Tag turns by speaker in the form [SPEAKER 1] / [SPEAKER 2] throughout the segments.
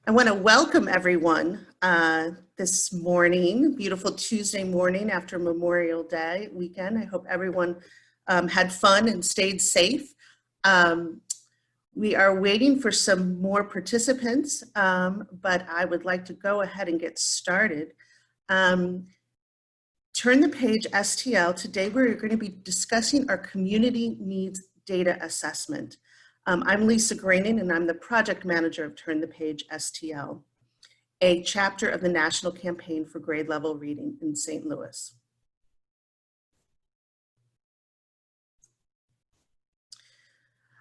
[SPEAKER 1] I want to welcome everyone this morning, beautiful Tuesday morning after Memorial Day weekend. I hope everyone had fun and stayed safe. We are waiting for some more participants, but I would like to go ahead and get started. Turn the page STL. Today we're going to be discussing our community needs data assessment. I'm Lisa Graining, and I'm the project manager of Turn the Page STL, a chapter of the National Campaign for Grade Level Reading in St. Louis.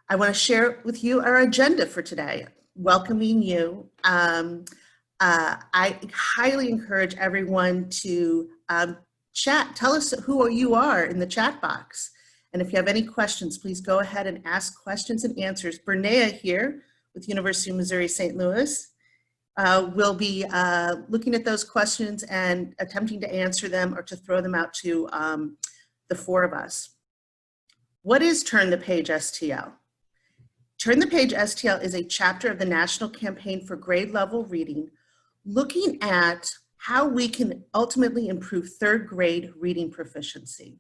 [SPEAKER 1] I want to share with you our agenda for today, welcoming you. I highly encourage everyone to chat. Tell us who you are in the chat box. And if you have any questions, please go ahead and ask questions and answers. Bernea here with University of Missouri St. Louis will be looking at those questions and attempting to answer them or to throw them out to the four of us. What is Turn the Page STL? Turn the Page STL is a chapter of the National Campaign for Grade Level Reading, looking at how we can ultimately improve third grade reading proficiency.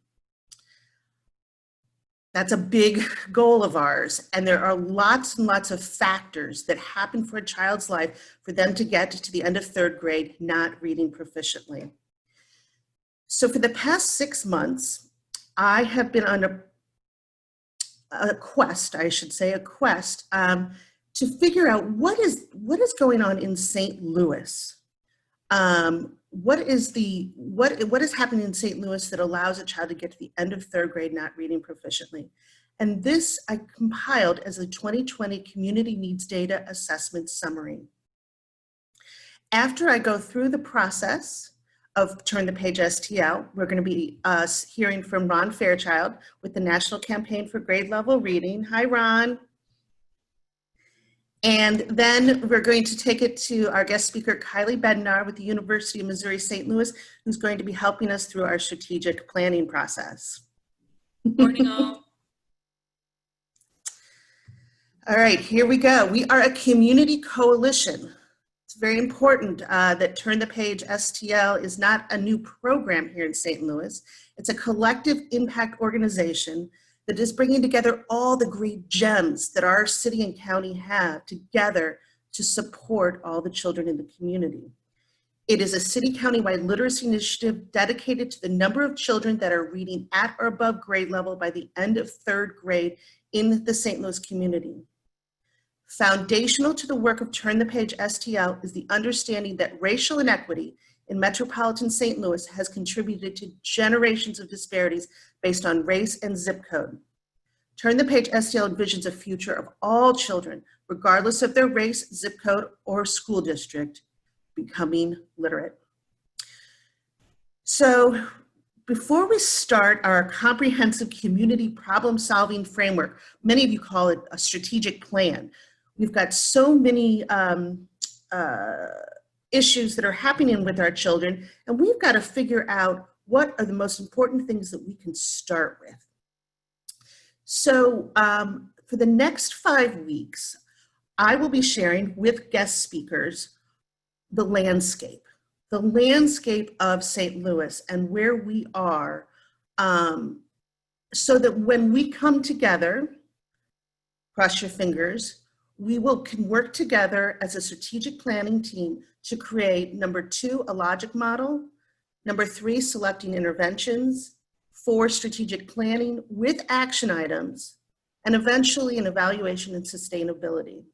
[SPEAKER 1] That's a big goal of ours, and there are lots and lots of factors that happen for a child's life for them to get to the end of third grade not reading proficiently. So for the past 6 months, I have been on a quest, I should say, to figure out what is going on in St. Louis. What is happening in St. Louis that allows a child to get to the end of third grade not reading proficiently? And this I compiled as a 2020 Community Needs Data Assessment Summary. After I go through the process of Turn the Page STL, we're going to be hearing from Ron Fairchild with the National Campaign for Grade Level Reading. Hi, Ron. And then we're going to take it to our guest speaker, Kylie Bednar with the University of Missouri St. Louis, who's going to be helping us through our strategic planning process.
[SPEAKER 2] Morning, all.
[SPEAKER 1] All right, here we go. We are a community coalition. It's very important that Turn the Page STL is not a new program here in St. Louis. It's a collective impact organization that is bringing together all the great gems that our city and county have together to support all the children in the community. It is a city countywide literacy initiative dedicated to the number of children that are reading at or above grade level by the end of third grade in the St. Louis community. Foundational to the work of Turn the Page STL is the understanding that racial inequity in metropolitan St. Louis has contributed to generations of disparities based on race and zip code. Turn the Page STL envisions a future of all children, regardless of their race, zip code, or school district, becoming literate. So before we start our comprehensive community problem-solving framework, many of you call it a strategic plan. We've got so many issues that are happening with our children, and we've got to figure out what are the most important things that we can start with. So for the next 5 weeks, I will be sharing with guest speakers the landscape of St. Louis and where we are, so that when we come together, cross your fingers, we can work together as a strategic planning team to create, number 2, a logic model, number 3, selecting interventions, 4, strategic planning with action items, and eventually an evaluation and sustainability.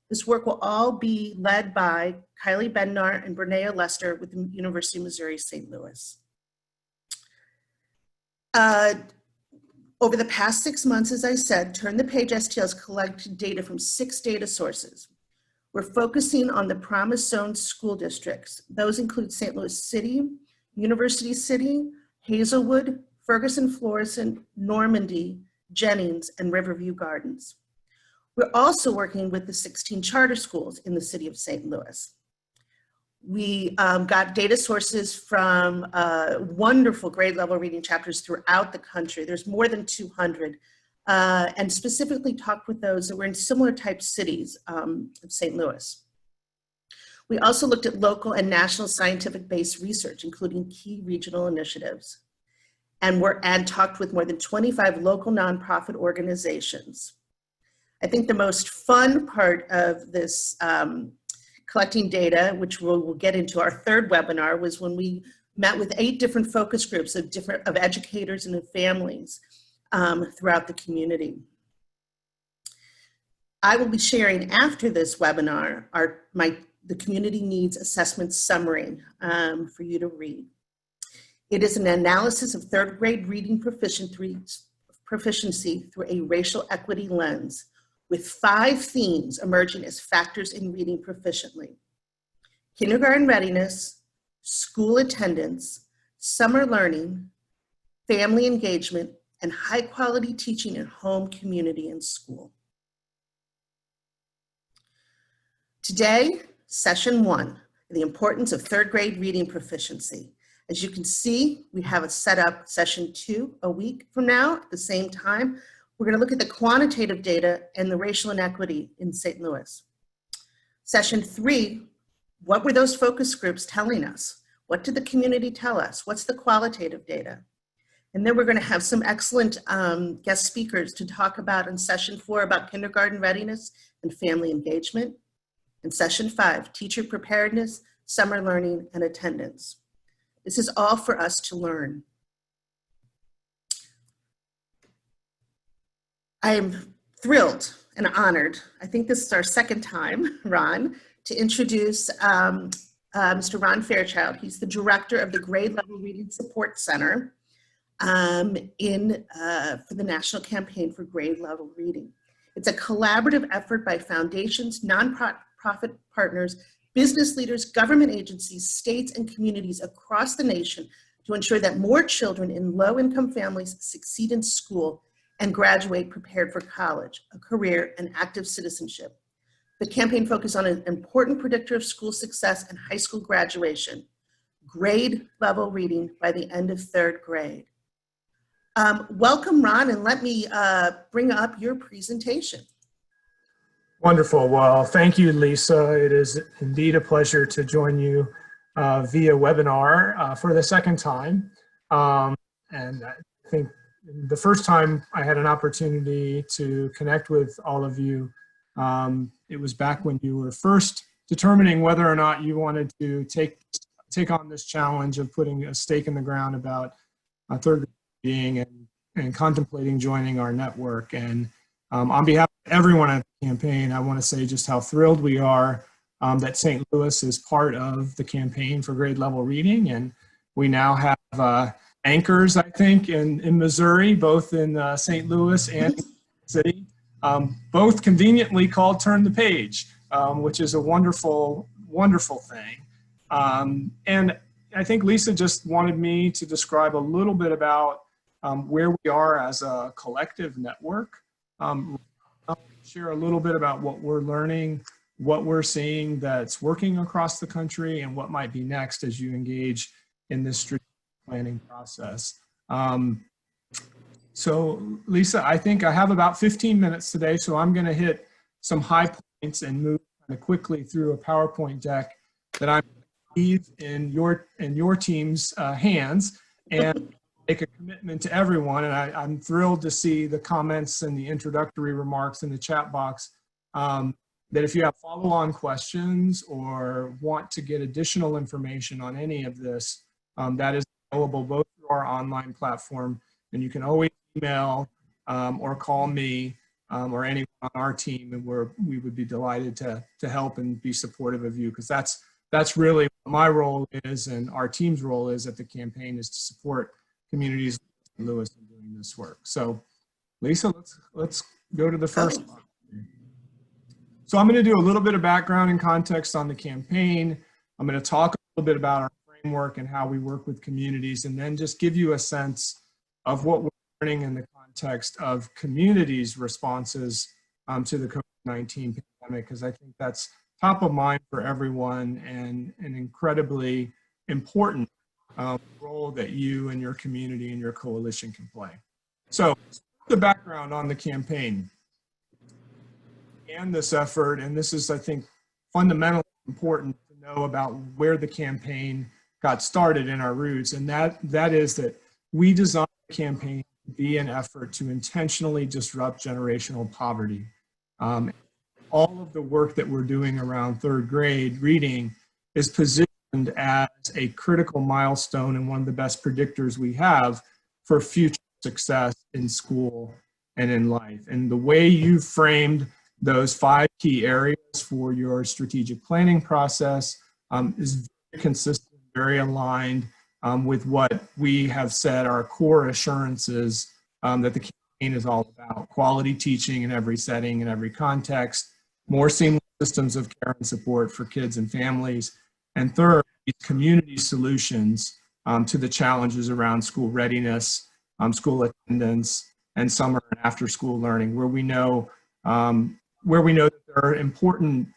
[SPEAKER 1] This work will all be led by Kylie Bednar and Bernea Lester with the University of Missouri St. Louis. Over the past 6 months, as I said, Turn the Page STL has collected data from 6 data sources. We're focusing on the Promise Zone school districts. Those include St. Louis City, University City, Hazelwood, Ferguson, Florissant, Normandy, Jennings, and Riverview Gardens. We're also working with the 16 charter schools in the city of St. Louis. We got data sources from wonderful grade level reading chapters throughout the country. There's more than 200, and specifically talked with those that were in similar type cities of St. Louis. We also looked at local and national scientific-based research, including key regional initiatives, and talked with more than 25 local nonprofit organizations. I think the most fun part of this collecting data, which we'll get into our third webinar, was when we met with 8 different focus groups of educators and of families throughout the community. I will be sharing after this webinar the community needs assessment summary for you to read. It is an analysis of 3rd grade reading proficiency through a racial equity lens, with 5 themes emerging as factors in reading proficiently: kindergarten readiness, school attendance, summer learning, family engagement, and high quality teaching in home, community, and school. Today, session 1, the importance of 3rd grade reading proficiency. As you can see, we have a set up session 2 a week from now at the same time. We're going to look at the quantitative data and the racial inequity in St. Louis. Session 3, what were those focus groups telling us? What did the community tell us? What's the qualitative data? And then we're going to have some excellent guest speakers to talk about in session 4 about kindergarten readiness and family engagement. In session 5, teacher preparedness, summer learning, and attendance. This is all for us to learn. I am thrilled and honored. I think this is our second time, Ron, to introduce Mr. Ron Fairchild. He's the director of the Grade Level Reading Support Center for the National Campaign for Grade Level Reading. It's a collaborative effort by foundations, nonprofit partners, business leaders, government agencies, states, and communities across the nation to ensure that more children in low-income families succeed in school and graduate prepared for college, a career, and active citizenship. The campaign focuses on an important predictor of school success and high school graduation: grade level reading by the end of 3rd grade. Welcome, Ron, and let me bring up your presentation.
[SPEAKER 3] Wonderful. Well, thank you, Lisa. It is indeed a pleasure to join you via webinar for the second time. And I think the first time I had an opportunity to connect with all of you, it was back when you were first determining whether or not you wanted to take on this challenge of putting a stake in the ground about 3rd grade reading and contemplating joining our network. And on behalf of everyone at the campaign, I want to say just how thrilled we are that St. Louis is part of the campaign for grade level reading. And we now have anchors, I think, in Missouri, both in St. Louis and City, both conveniently called Turn the Page, which is a wonderful, wonderful thing. And I think Lisa just wanted me to describe a little bit about where we are as a collective network. I'll share a little bit about what we're learning, what we're seeing that's working across the country, and what might be next as you engage in this strategic planning process. So Lisa, I think I have about 15 minutes today, so I'm going to hit some high points and move kind of quickly through a PowerPoint deck that I'm going to leave in your team's hands, and make a commitment to everyone. And I'm thrilled to see the comments and the introductory remarks in the chat box, that if you have follow-on questions or want to get additional information on any of this, that is available both through our online platform, and you can always email or call me or anyone on our team, and we would be delighted to help and be supportive of you, because that's really what my role is and our team's role is at the campaign, is to support communities in St. Louis in doing this work. So Lisa, let's go to the first one. So I'm going to do a little bit of background and context on the campaign. I'm going to talk a little bit about our framework and how we work with communities, and then just give you a sense of what we're learning in the context of communities' responses to the COVID-19 pandemic, because I think that's top of mind for everyone and an incredibly important role that you and your community and your coalition can play. So the background on the campaign and this effort, and this is, I think, fundamentally important to know about where the campaign got started in our roots, and that is that we designed the campaign to be an effort to intentionally disrupt generational poverty. All of the work that we're doing around third grade reading is positioned as a critical milestone and one of the best predictors we have for future success in school and in life. And the way you framed those 5 key areas for your strategic planning process is very consistent, very aligned with what we have said our core assurances that the campaign is all about: quality teaching in every setting, in every context, more seamless systems of care and support for kids and families, and third, community solutions to the challenges around school readiness, school attendance, and summer and after school learning, where we know that there are important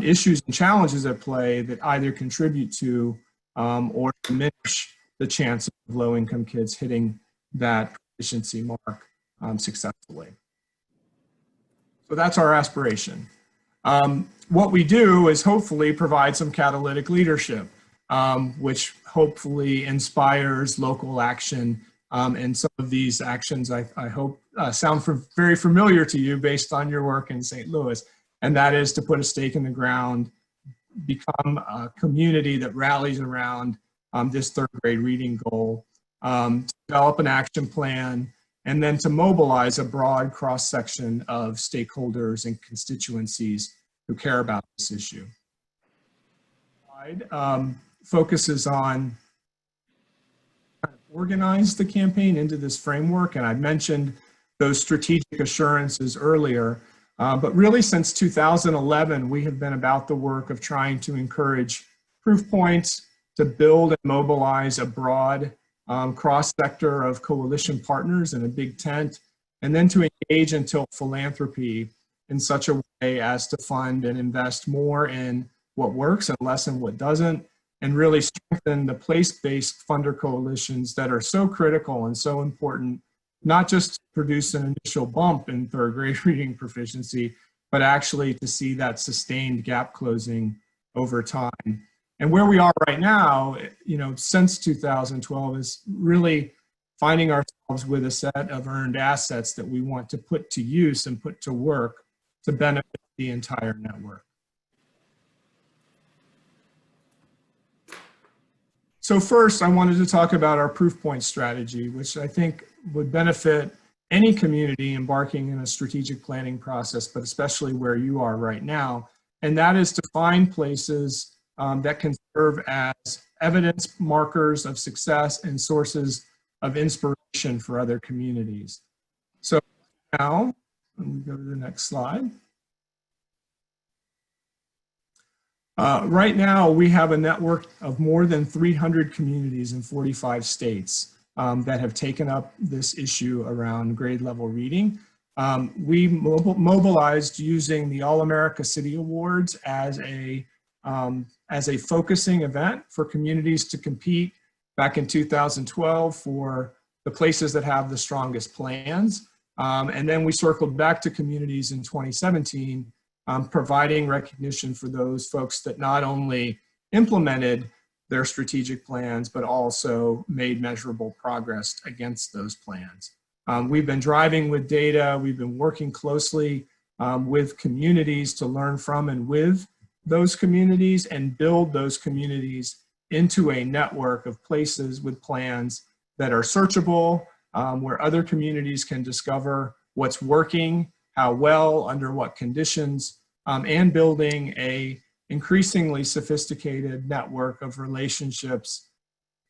[SPEAKER 3] issues and challenges at play that either contribute to or diminish the chance of low-income kids hitting that proficiency mark successfully. So that's our aspiration. What we do is hopefully provide some catalytic leadership, which hopefully inspires local action. And some of these actions, I hope, sound very familiar to you based on your work in St. Louis. And that is to put a stake in the ground, become a community that rallies around this third grade reading goal, to develop an action plan, and then to mobilize a broad cross-section of stakeholders and constituencies who care about this issue. Focuses on organize the campaign into this framework, and I mentioned those strategic assurances earlier, but really since 2011 we have been about the work of trying to encourage proof points, to build and mobilize a broad cross-sector of coalition partners in a big tent, and then to engage in tilt philanthropy in such a way as to fund and invest more in what works and less in what doesn't, and really strengthen the place-based funder coalitions that are so critical and so important, not just to produce an initial bump in third grade reading proficiency, but actually to see that sustained gap closing over time. And where we are right now, since 2012, is really finding ourselves with a set of earned assets that we want to put to use and put to work to benefit the entire network. So first, I wanted to talk about our proof point strategy, which I think would benefit any community embarking in a strategic planning process, but especially where you are right now. And that is to find places that can serve as evidence markers of success and sources of inspiration for other communities. So now, let me go to the next slide. Right now, we have a network of more than 300 communities in 45 states that have taken up this issue around grade level reading. We mobilized using the All-America City Awards as a focusing event for communities to compete back in 2012 for the places that have the strongest plans. And then we circled back to communities in 2017, providing recognition for those folks that not only implemented their strategic plans, but also made measurable progress against those plans. We've been driving with data. We've been working closely with communities to learn from and with those communities and build those communities into a network of places with plans that are searchable, where other communities can discover what's working, how well, under what conditions, and building a increasingly sophisticated network of relationships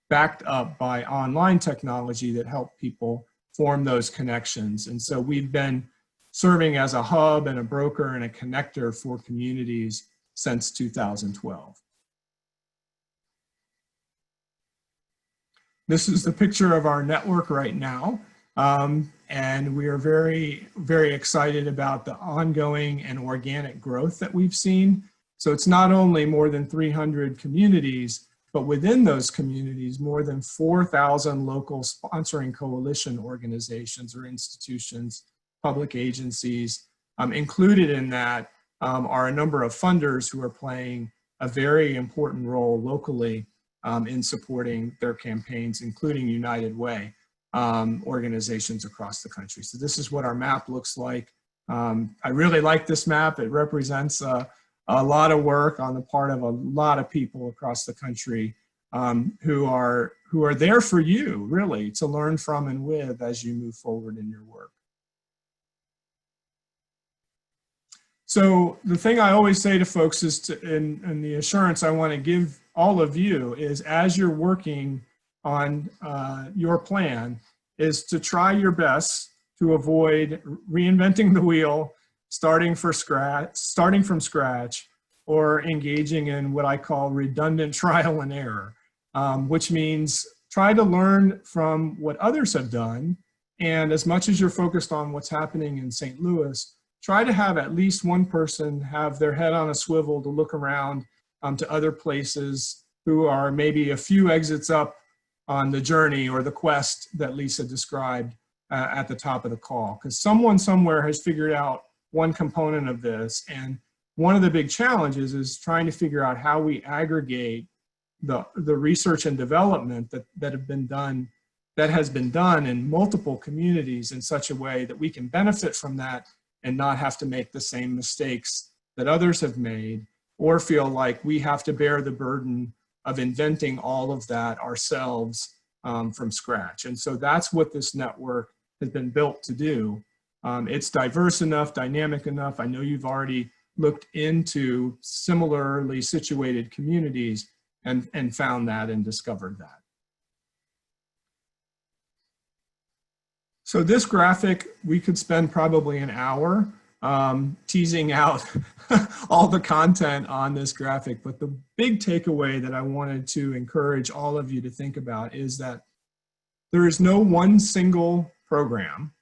[SPEAKER 3] backed up by online technology that help people form those connections. And so we've been serving as a hub and a broker and a connector for communities since 2012. This is the picture of our network right now. And we are very, very excited about the ongoing and organic growth that we've seen. So it's not only more than 300 communities, but within those communities, more than 4,000 local sponsoring coalition organizations or institutions, public agencies. Included in that are a number of funders who are playing a very important role locally in supporting their campaigns, including United Way organizations across the country. So this is what our map looks like. I really like this map. It represents a lot of work on the part of a lot of people across the country who are there for you, really, to learn from and with as you move forward in your work. So the thing I always say to folks is, and the assurance I want to give all of you is, as you're working on your plan, is to try your best to avoid reinventing the wheel, starting from scratch, or engaging in what I call redundant trial and error, which means try to learn from what others have done. And as much as you're focused on what's happening in St. Louis, try to have at least one person have their head on a swivel to look around to other places who are maybe a few exits up on the journey or the quest that Lisa described at the top of the call. Because someone somewhere has figured out one component of this. And one of the big challenges is trying to figure out how we aggregate the research and development that has been done in multiple communities in such a way that we can benefit from that and not have to make the same mistakes that others have made, or feel like we have to bear the burden of inventing all of that ourselves from scratch. And so that's what this network has been built to do. It's diverse enough, dynamic enough. I know you've already looked into similarly situated communities and found that and discovered that. So this graphic, we could spend probably an hour teasing out all the content on this graphic, but the big takeaway that I wanted to encourage all of you to think about is that there is no one single program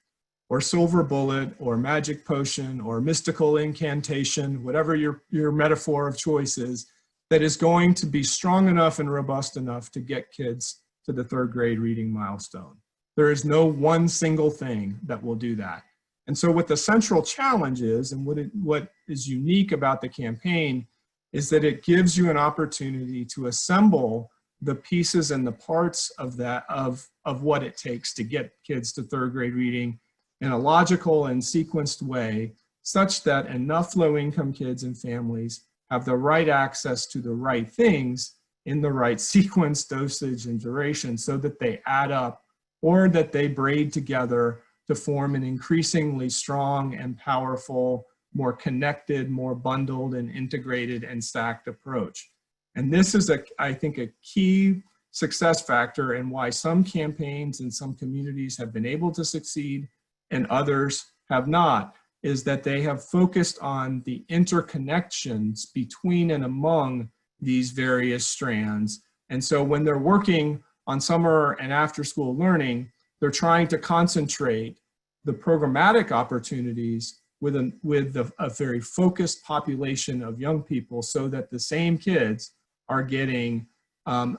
[SPEAKER 3] or silver bullet or magic potion or mystical incantation, whatever your metaphor of choice is, that is going to be strong enough and robust enough to get kids to the 3rd grade reading milestone. There is no one single thing that will do that. And so what the central challenge is, and what is unique about the campaign, is that it gives you an opportunity to assemble the pieces and the parts of that, of what it takes to get kids to 3rd grade reading in a logical and sequenced way, such that enough low-income kids and families have the right access to the right things in the right sequence, dosage, and duration, so that they add up, or that they braid together to form an increasingly strong and powerful, more connected, more bundled and integrated and stacked approach. And this is, I think, a key success factor in why some campaigns and some communities have been able to succeed and others have not, is that they have focused on the interconnections between and among these various strands. And so when they're working on summer and after school learning, they're trying to concentrate the programmatic opportunities with a very focused population of young people, so that the same kids are getting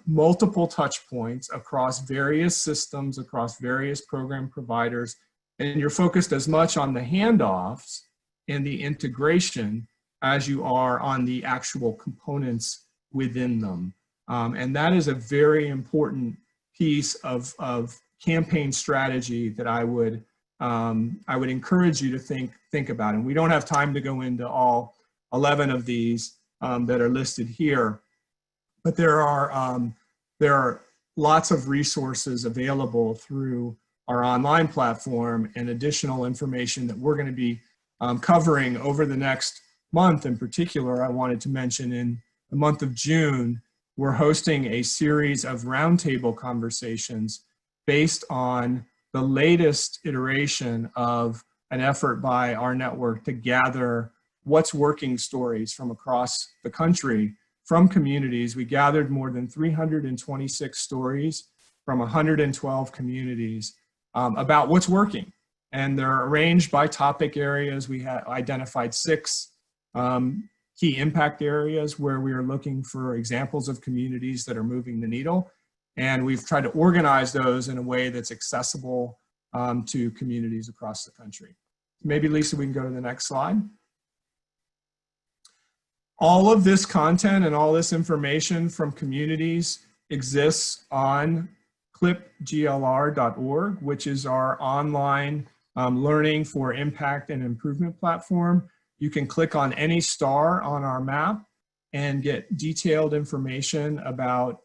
[SPEAKER 3] multiple touch points across various systems, across various program providers, and you're focused as much on the handoffs and the integration as you are on the actual components within them. And that is a very important piece of campaign strategy that I would encourage you to think about. And we don't have time to go into all 11 of these that are listed here, but there are lots of resources available through our online platform and additional information that we're going to be covering over the next month. In particular, I wanted to mention in the month of June, we're hosting a series of roundtable conversations based on the latest iteration of an effort by our network to gather what's working stories from across the country, from communities. We gathered more than 326 stories from 112 communities about what's working. And they're arranged by topic areas. We have identified 6 key impact areas where we are looking for examples of communities that are moving the needle. And we've tried to organize those in a way that's accessible to communities across the country. Maybe, Lisa, we can go to the next slide. All of this content and all this information from communities exists on clipglr.org, which is our online learning for impact and improvement platform. You can click on any star on our map and get detailed information about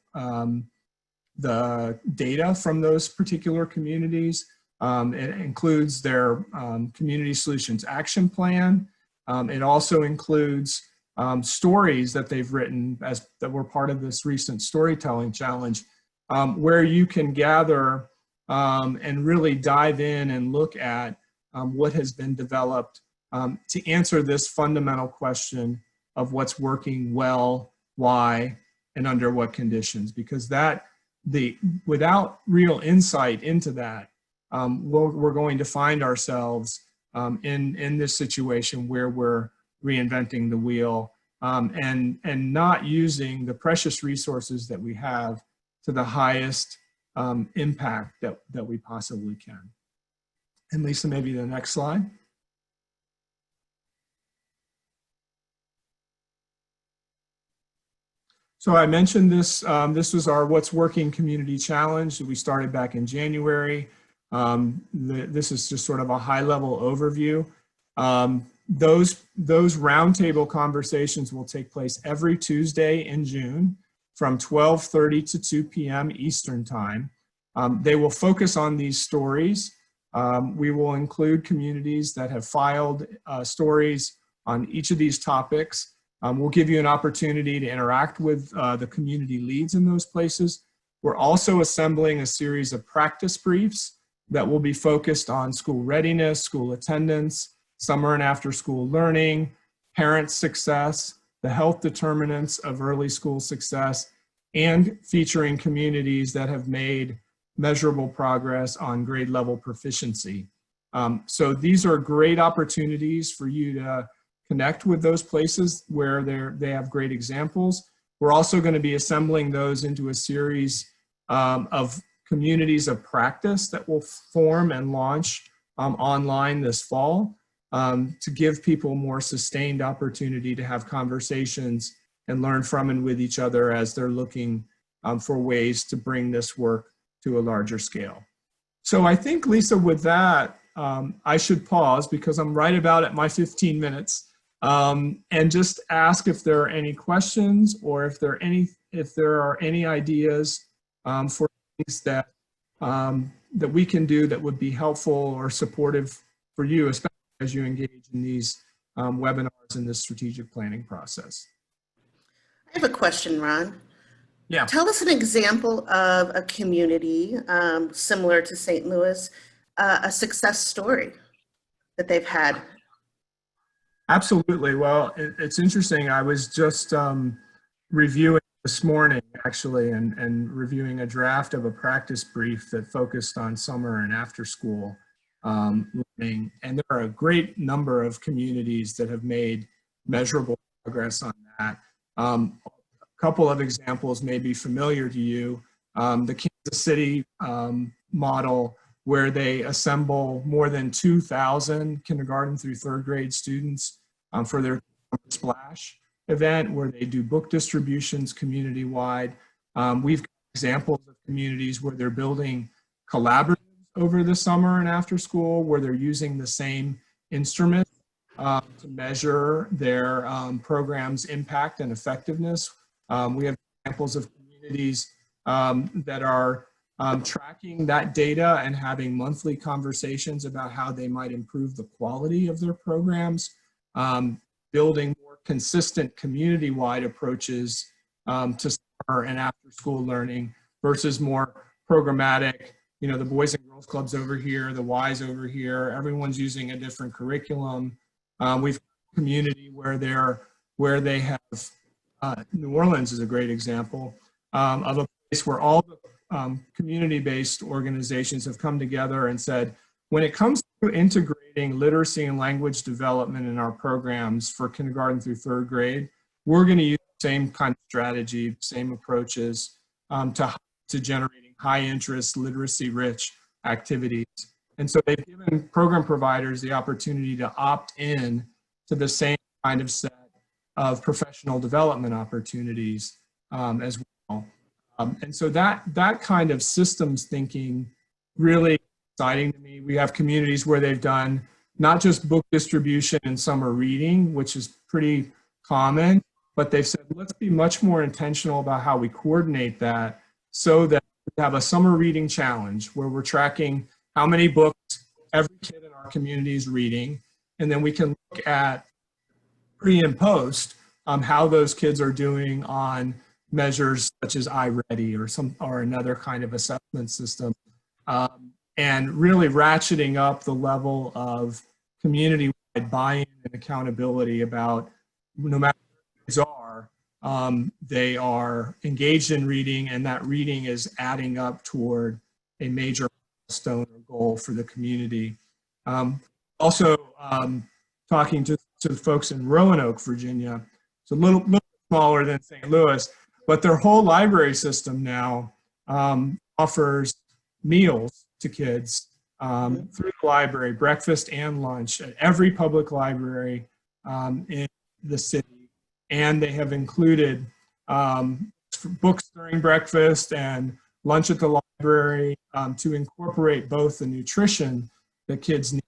[SPEAKER 3] the data from those particular communities. It includes their Community Solutions Action Plan. It also includes stories that they've written that were part of this recent storytelling challenge, where you can gather and really dive in and look at what has been developed to answer this fundamental question of what's working well, why, and under what conditions. Because without real insight into that, we're going to find ourselves in this situation where we're reinventing the wheel and not using the precious resources that we have to the highest impact that we possibly can. And Lisa, maybe the next slide. So I mentioned this, this was our What's Working Community Challenge that we started back in January. This is just sort of a high-level overview. Those roundtable conversations will take place every Tuesday in June from 12:30 to 2 p.m. Eastern Time. They will focus on these stories. We will include communities that have filed stories on each of these topics. We'll give you an opportunity to interact with the community leads in those places. We're also assembling a series of practice briefs that will be focused on school readiness, school attendance, summer and after school learning, parent success, the health determinants of early school success, and featuring communities that have made measurable progress on grade level proficiency. So these are great opportunities for you to connect with those places where they have great examples. We're also going to be assembling those into a series of communities of practice that will form and launch online this fall to give people more sustained opportunity to have conversations and learn from and with each other as they're looking for ways to bring this work to a larger scale. So I think, Lisa, with that, I should pause because I'm right about at my 15 minutes. And just ask if there are any questions or if there are any ideas for things that we can do that would be helpful or supportive for you, especially as you engage in these webinars in this strategic planning process.
[SPEAKER 1] I have a question, Ron.
[SPEAKER 3] Yeah.
[SPEAKER 1] Tell us an example of a community similar to St. Louis, a success story that they've had.
[SPEAKER 3] Absolutely. Well, it's interesting. I was just reviewing this morning, actually, and reviewing a draft of a practice brief that focused on summer and after school learning. And there are a great number of communities that have made measurable progress on that. A couple of examples may be familiar to you. The Kansas City model, where they assemble more than 2,000 kindergarten through third grade students for their Splash event, where they do book distributions community-wide. We've got examples of communities where they're building collaboratives over the summer and after school, where they're using the same instrument to measure their program's impact and effectiveness. We have examples of communities that are tracking that data and having monthly conversations about how they might improve the quality of their programs, building more consistent community-wide approaches to summer and after school learning versus more programmatic, you know, the Boys and Girls Clubs over here, the Ys over here, everyone's using a different curriculum. We've got a community where they have, New Orleans is a great example of a place where all the community-based organizations have come together and said, when it comes to integrating literacy and language development in our programs for kindergarten through third grade, we're going to use the same kind of strategy, same approaches to generating high interest, literacy rich activities. And so they've given program providers the opportunity to opt in to the same kind of set of professional development opportunities as well. And so that kind of systems thinking really exciting to me. We have communities where they've done not just book distribution and summer reading, which is pretty common, but they've said, let's be much more intentional about how we coordinate that so that we have a summer reading challenge where we're tracking how many books every kid in our community is reading. And then we can look at pre and post how those kids are doing on measures such as iReady or another kind of assessment system. And really ratcheting up the level of community-wide buy-in and accountability about no matter who kids are, they are engaged in reading, and that reading is adding up toward a major milestone or goal for the community. Also, talking to the folks in Roanoke, Virginia, it's a little smaller than St. Louis, but their whole library system now offers meals to kids through the library, breakfast and lunch at every public library in the city. And they have included books during breakfast and lunch at the library to incorporate both the nutrition that kids need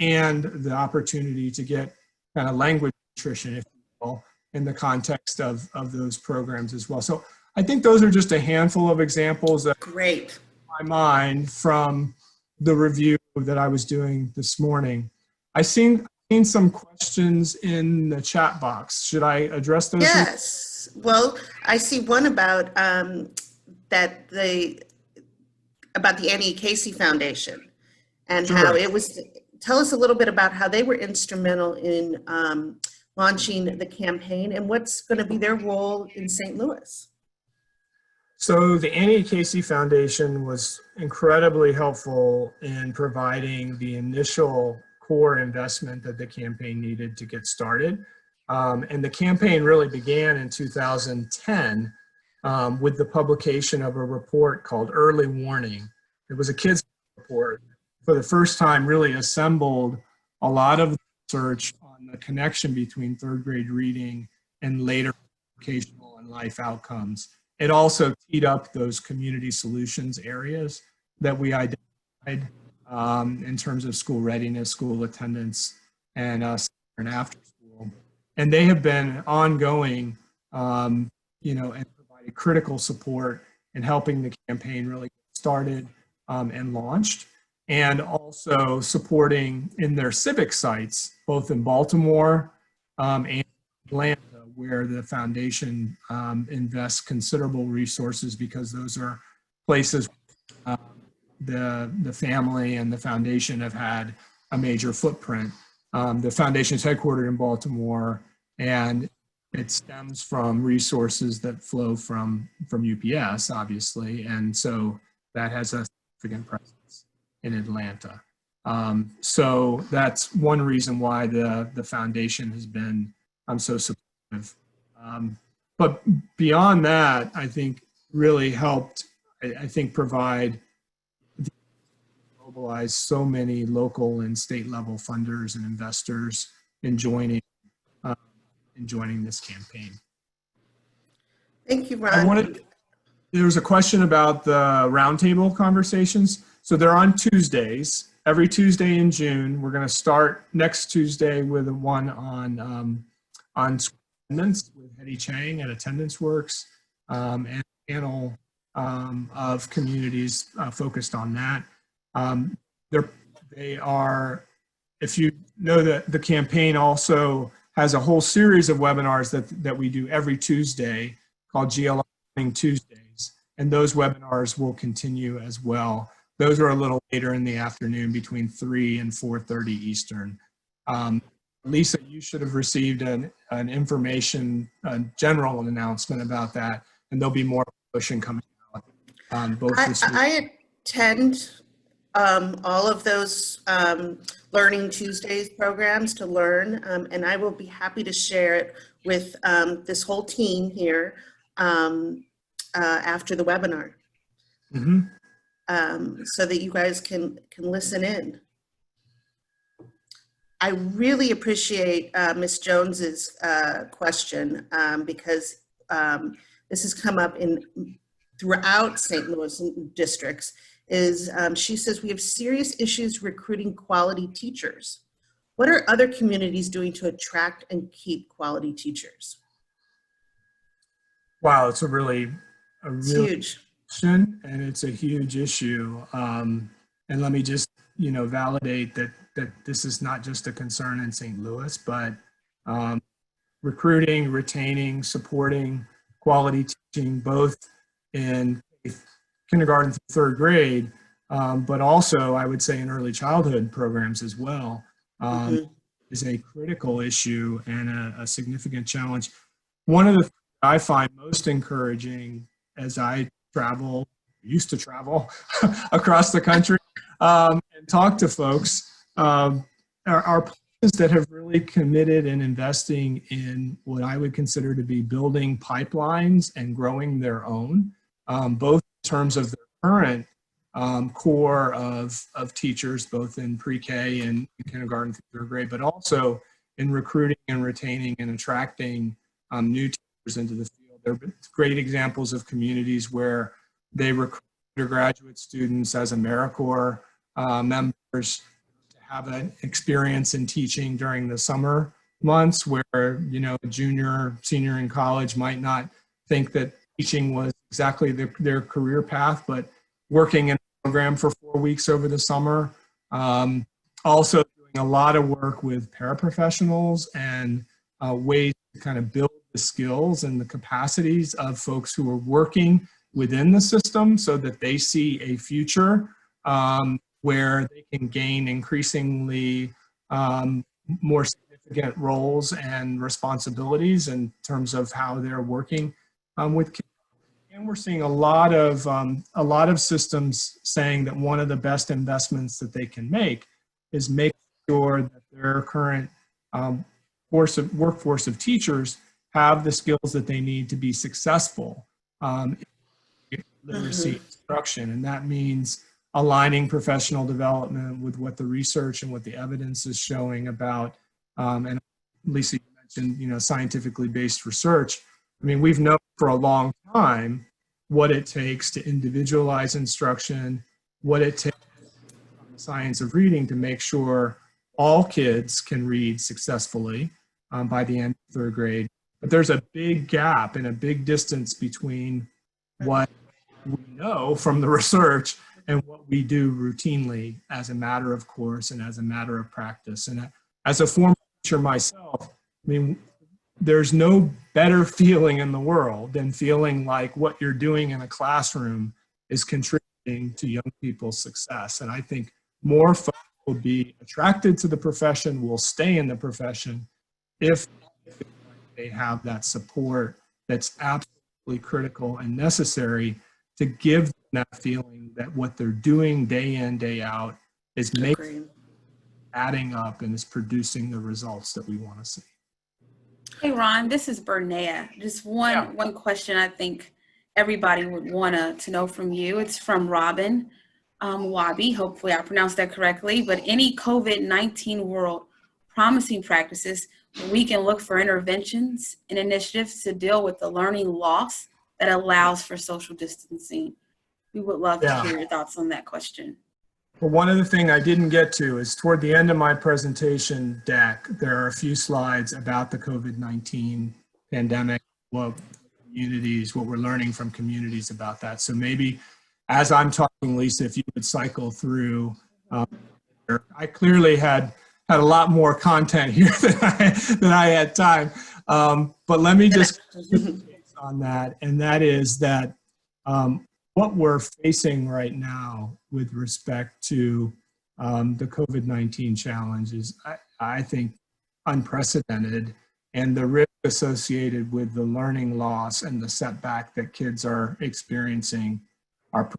[SPEAKER 3] and the opportunity to get kind of language nutrition, if you will, in the context of those programs as well. So I think those are just a handful of examples that
[SPEAKER 1] Great.
[SPEAKER 3] my mind from the review that I was doing this morning. I've seen some questions in the chat box. Should I address those?
[SPEAKER 1] Yes. Well, I see one about about the Annie Casey Foundation and
[SPEAKER 3] Sure.
[SPEAKER 1] how it was. Tell us a little bit about how they were instrumental in launching the campaign and what's going to be their role in St. Louis.
[SPEAKER 3] So the Annie Casey Foundation was incredibly helpful in providing the initial core investment that the campaign needed to get started. And the campaign really began in 2010 with the publication of a report called Early Warning. It was a kids report. For the first time, really assembled a lot of research on the connection between third grade reading and later vocational and life outcomes. It also teed up those community solutions areas that we identified in terms of school readiness, school attendance, and after school. And they have been ongoing, and provided critical support in helping the campaign really get started and launched, and also supporting in their civic sites, both in Baltimore and Atlanta, where the foundation invests considerable resources because those are places the family and the foundation have had a major footprint. The foundation is headquartered in Baltimore, and it stems from resources that flow from UPS, obviously, and so that has a significant presence in Atlanta. So that's one reason why the foundation has been so supportive. But beyond that, I think really helped, provide, mobilize so many local and state level funders and investors in joining this campaign.
[SPEAKER 1] Thank you, Ron.
[SPEAKER 3] There was a question about the roundtable conversations. So they're on Tuesdays, every Tuesday in June. We're going to start next Tuesday with one on attendance with Hetty Chang at Attendance Works, and a panel of communities focused on that. They are, if you know that the campaign also has a whole series of webinars that we do every Tuesday called GLI Learning Tuesdays, and those webinars will continue as well. Those are a little later in the afternoon between 3 and 4:30 Eastern. Lisa, you should have received an information, a general announcement about that, and there'll be more promotion coming out on both this week.
[SPEAKER 1] I attend all of those Learning Tuesdays programs to learn, and I will be happy to share it with this whole team here after the webinar, so that you guys can listen in. I really appreciate Ms. Jones's question because this has come up throughout St. Louis districts. She says we have serious issues recruiting quality teachers. What are other communities doing to attract and keep quality teachers?
[SPEAKER 3] Wow, it's a really
[SPEAKER 1] Huge
[SPEAKER 3] question, and it's a huge issue. And let me just, validate that this is not just a concern in St. Louis, but recruiting, retaining, supporting quality teaching, both in kindergarten through third grade, but also I would say in early childhood programs as well, is a critical issue and a significant challenge. One of the things I find most encouraging as I used to travel across the country and talk to folks, are places that have really committed and investing in what I would consider to be building pipelines and growing their own, both in terms of their current core of teachers, both in pre-K and kindergarten through third grade, but also in recruiting and retaining and attracting new teachers into the field. There are great examples of communities where they recruit undergraduate students as AmeriCorps members to have an experience in teaching during the summer months where, a junior, senior in college might not think that teaching was exactly their career path, but working in a program for 4 weeks over the summer. Also doing a lot of work with paraprofessionals and ways to kind of build the skills and the capacities of folks who are working within the system so that they see a future where they can gain increasingly more significant roles and responsibilities in terms of how they're working with kids. And we're seeing a lot of systems saying that one of the best investments that they can make is make sure that their current workforce of teachers have the skills that they need to be successful in literacy instruction. And that means aligning professional development with what the research and what the evidence is showing about, and Lisa, you mentioned, scientifically based research. I mean, we've known for a long time what it takes to individualize instruction, what it takes from the science of reading to make sure all kids can read successfully by the end of third grade. But there's a big gap and a big distance between what we know from the research and what we do routinely as a matter of course and as a matter of practice. And as a former teacher myself, I mean, there's no better feeling in the world than feeling like what you're doing in a classroom is contributing to young people's success. And I think more folks will be attracted to the profession, will stay in the profession if they have that support that's absolutely critical and necessary to give them that feeling that what they're doing day in, day out is adding up and is producing the results that we want to see.
[SPEAKER 2] Hey, Ron, this is Bernea. Just one question I think everybody would want to know from you. It's from Robin Wabi. Hopefully I pronounced that correctly. But any COVID-19 world promising practices we can look for interventions and initiatives to deal with the learning loss that allows for social distancing. We would love to hear your thoughts on that question.
[SPEAKER 3] Well, one of the things I didn't get to is toward the end of my presentation deck, there are a few slides about the COVID-19 pandemic, what we're learning from communities about that. So maybe as I'm talking, Lisa, if you would cycle through, I clearly had a lot more content here than I had time. But let me just on that, and that is that what we're facing right now with respect to the COVID-19 challenge is, I think, unprecedented, and the risk associated with the learning loss and the setback that kids are experiencing are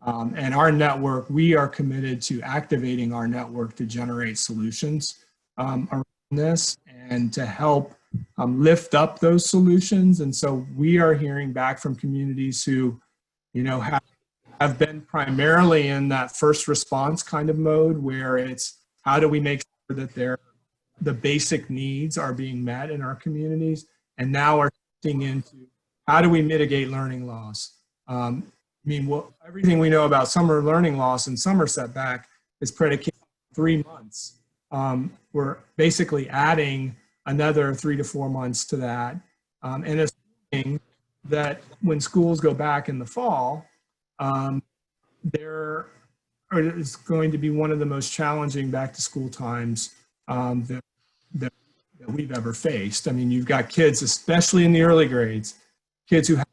[SPEAKER 3] and our network, we are committed to activating our network to generate solutions around this and to help lift up those solutions. And so we are hearing back from communities who, have been primarily in that first response kind of mode where it's how do we make that the basic needs are being met in our communities, and now are shifting into how do we mitigate learning loss. I mean, everything we know about summer learning loss and summer setback is predicated on 3 months. We're basically adding another 3 to 4 months to that, and assuming that when schools go back in the fall, there is going to be one of the most challenging back to school times that we've ever faced. I mean, you've got kids, especially in the early grades, kids who have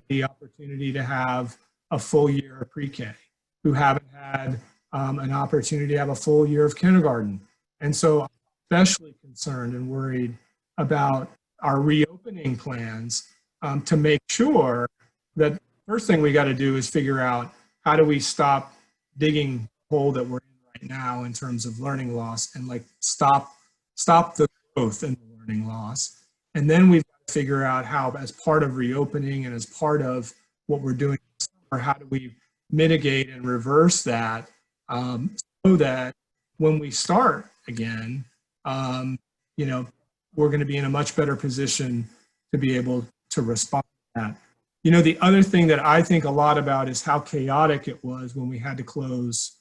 [SPEAKER 3] the opportunity to have a full year of pre-K, who haven't had an opportunity to have a full year of kindergarten. And so I'm especially concerned and worried about our reopening plans to make sure that the first thing we got to do is figure out how do we stop digging the hole that we're in right now in terms of learning loss, and like stop the growth in the learning loss. And then we've got to figure out how, as part of reopening and as part of what we're doing this summer, how do we mitigate and reverse that so that when we start again, you know, we're going to be in a much better position to be able to respond to that. You know, the other thing that I think a lot about is how chaotic it was when we had to close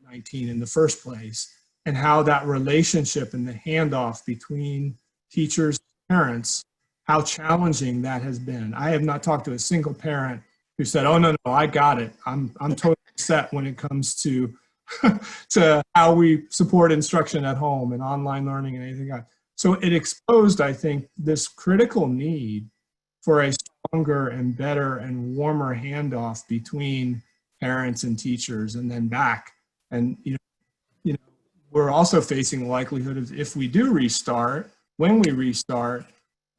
[SPEAKER 3] 19 in the first place, and how that relationship and the handoff between teachers and parents, how challenging that has been. I have not talked to a single parent who said, "Oh no, I got it. I'm totally set when it comes to to how we support instruction at home and online learning and anything else." So it exposed, I think, this critical need for a stronger and better and warmer handoff between parents and teachers, and then back. And you know, we're also facing the likelihood of, if we do restart, when we restart,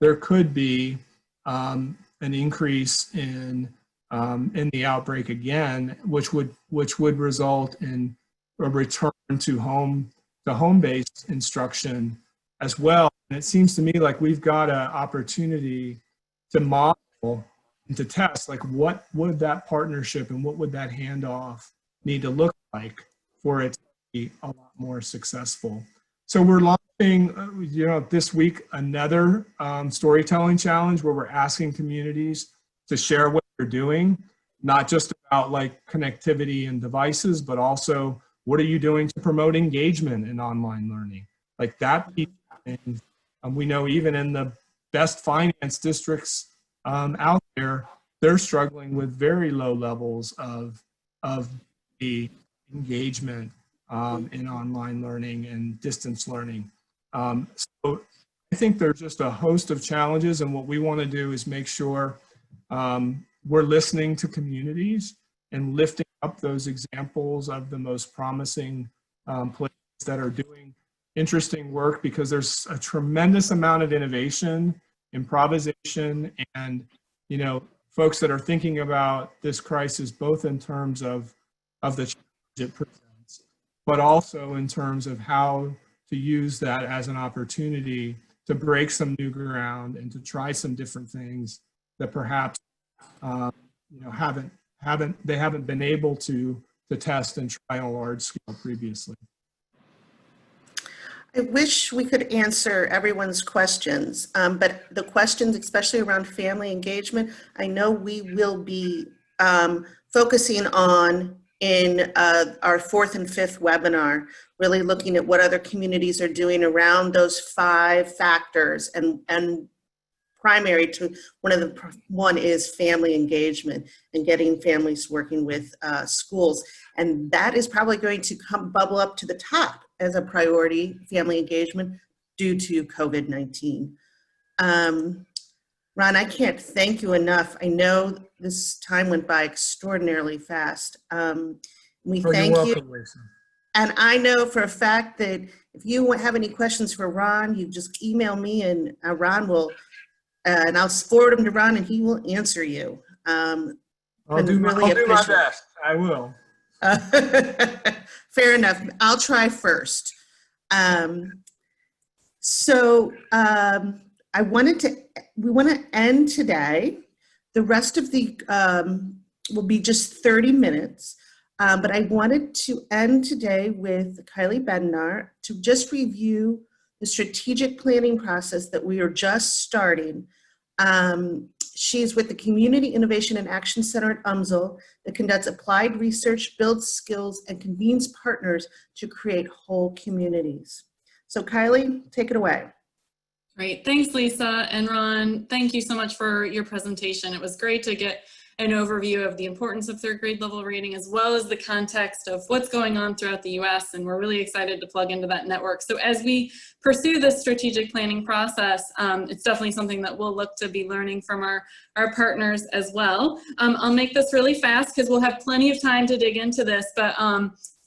[SPEAKER 3] there could be an increase in the outbreak again, which would result in a return to home-based instruction as well. And it seems to me like we've got an opportunity to model and to test, like, what would that partnership and what would that handoff need to look like for it to be a lot more successful. So we're launching, you know, this week, another storytelling challenge where we're asking communities to share what they're doing, not just about like connectivity and devices, but also what are you doing to promote engagement in online learning? Like that piece. And we know even in the best finance districts out there, they're struggling with very low levels of the engagement in online learning and distance learning. So I think there's just a host of challenges, and what we want to do is make sure we're listening to communities and lifting up those examples of the most promising places that are doing interesting work, because there's a tremendous amount of innovation, improvisation, and, you know, folks that are thinking about this crisis both in terms of the challenge it presents, but also in terms of how to use that as an opportunity to break some new ground and to try some different things that perhaps you know, they haven't been able to test and try on a large scale previously.
[SPEAKER 1] I wish we could answer everyone's questions, but the questions, especially around family engagement, I know we will be focusing on in our 4th and 5th webinar, really looking at what other communities are doing around those 5 factors, and primary to one is family engagement and getting families working with schools. And that is probably going to bubble up to the top as a priority, family engagement, due to COVID-19. Ron, I can't thank you enough. I know this time went by extraordinarily fast. We thank you.
[SPEAKER 3] Lisa.
[SPEAKER 1] And I know for a fact that if you have any questions for Ron, you just email me, and Ron will, and I'll forward them to Ron, and he will answer you.
[SPEAKER 3] I'll do my best. I will.
[SPEAKER 1] Fair enough. I'll try first. We want to end today. The rest of the will be just 30 minutes. But I wanted to end today with Kylie Bednar to just review the strategic planning process that we are just starting. She's with the Community Innovation and Action Center at UMSL that conducts applied research, builds skills, and convenes partners to create whole communities. So Kylie, take it away.
[SPEAKER 4] Great. Thanks, Lisa and Ron. Thank you so much for your presentation. It was great to get an overview of the importance of third grade level reading, as well as the context of what's going on throughout the US, and we're really excited to plug into that network. So as we pursue this strategic planning process, it's definitely something that we'll look to be learning from our partners as well. I'll make this really fast because we'll have plenty of time to dig into this, but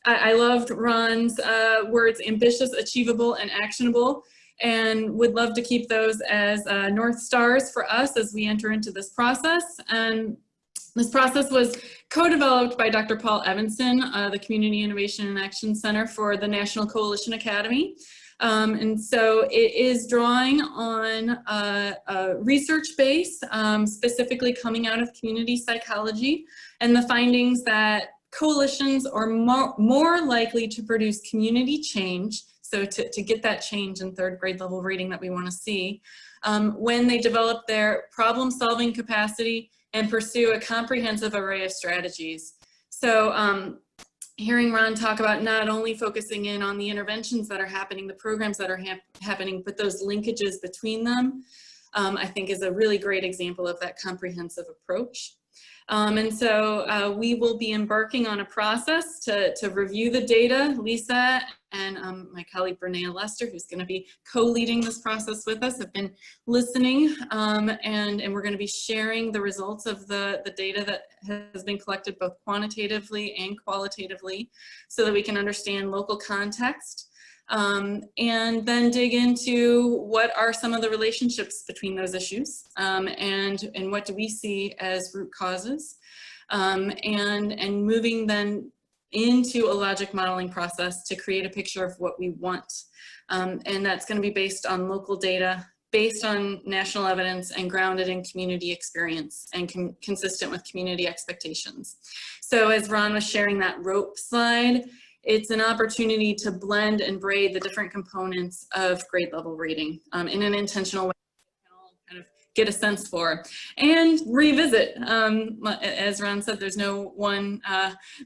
[SPEAKER 4] I loved Ron's words, ambitious, achievable, and actionable, and would love to keep those as North Stars for us as we enter into this process. And this process was co-developed by Dr. Paul Evanson, the Community Innovation and Action Center for the National Coalition Academy. And so it is drawing on a research base, specifically coming out of community psychology, and the findings that coalitions are more likely to produce community change, so to get that change in third grade level reading that we want to see, when they develop their problem-solving capacity and pursue a comprehensive array of strategies. So hearing Ron talk about not only focusing in on the interventions that are happening, the programs that are happening, but those linkages between them, I think is a really great example of that comprehensive approach. And so we will be embarking on a process to review the data. Lisa and my colleague Bernea Lester, who's going to be co-leading this process with us, have been listening, and we're going to be sharing the results of the data that has been collected both quantitatively and qualitatively so that we can understand local context. And then dig into what are some of the relationships between those issues, and what do we see as root causes, and moving then into a logic modeling process to create a picture of what we want. And that's going to be based on local data, based on national evidence, and grounded in community experience and consistent with community expectations. So as Ron was sharing that rope slide, it's an opportunity to blend and braid the different components of grade level reading in an intentional way we can all kind of get a sense for and revisit. As Ron said, there's no one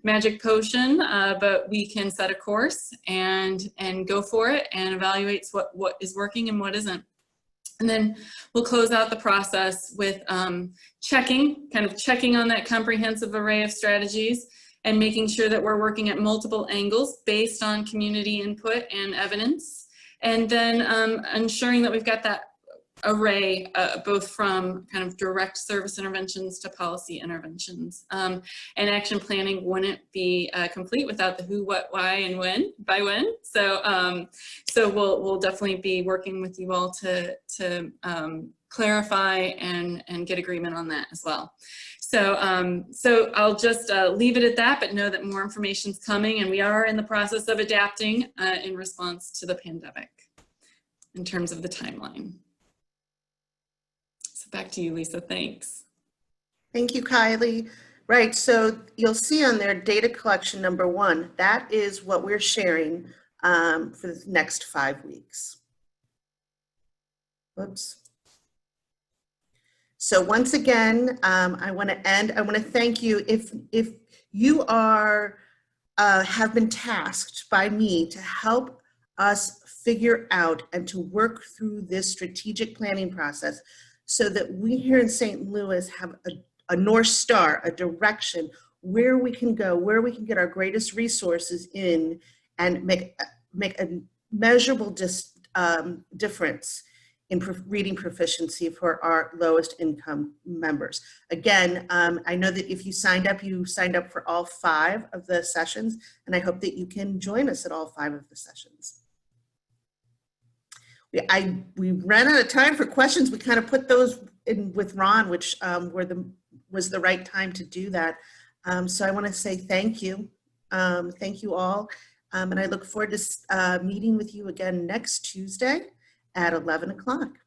[SPEAKER 4] magic potion, but we can set a course and go for it and evaluate what is working and what isn't. And then we'll close out the process with checking on that comprehensive array of strategies, and making sure that we're working at multiple angles based on community input and evidence. And then ensuring that we've got that array, both from kind of direct service interventions to policy interventions. And action planning wouldn't be complete without the who, what, why, and when, by when. So, so we'll definitely be working with you all to clarify and get agreement on that as well. So, so I'll just leave it at that, but know that more information is coming, and we are in the process of adapting in response to the pandemic in terms of the timeline. So back to you, Lisa. Thanks.
[SPEAKER 1] Thank you, Kylie. Right, so you'll see on there data collection number 1. That is what we're sharing for the next 5 weeks. Whoops. So once again, I want to thank you. If you are have been tasked by me to help us figure out and to work through this strategic planning process so that we here in St. Louis have a North Star, a direction where we can go, where we can get our greatest resources in and make a measurable difference in reading proficiency for our lowest income members. Again, I know that if you signed up for all 5 of the sessions, and I hope that you can join us at all 5 of the sessions. We ran out of time for questions. We kind of put those in with Ron, which was the right time to do that. So I want to say thank you. Thank you all. And I look forward to meeting with you again next Tuesday at 11 o'clock.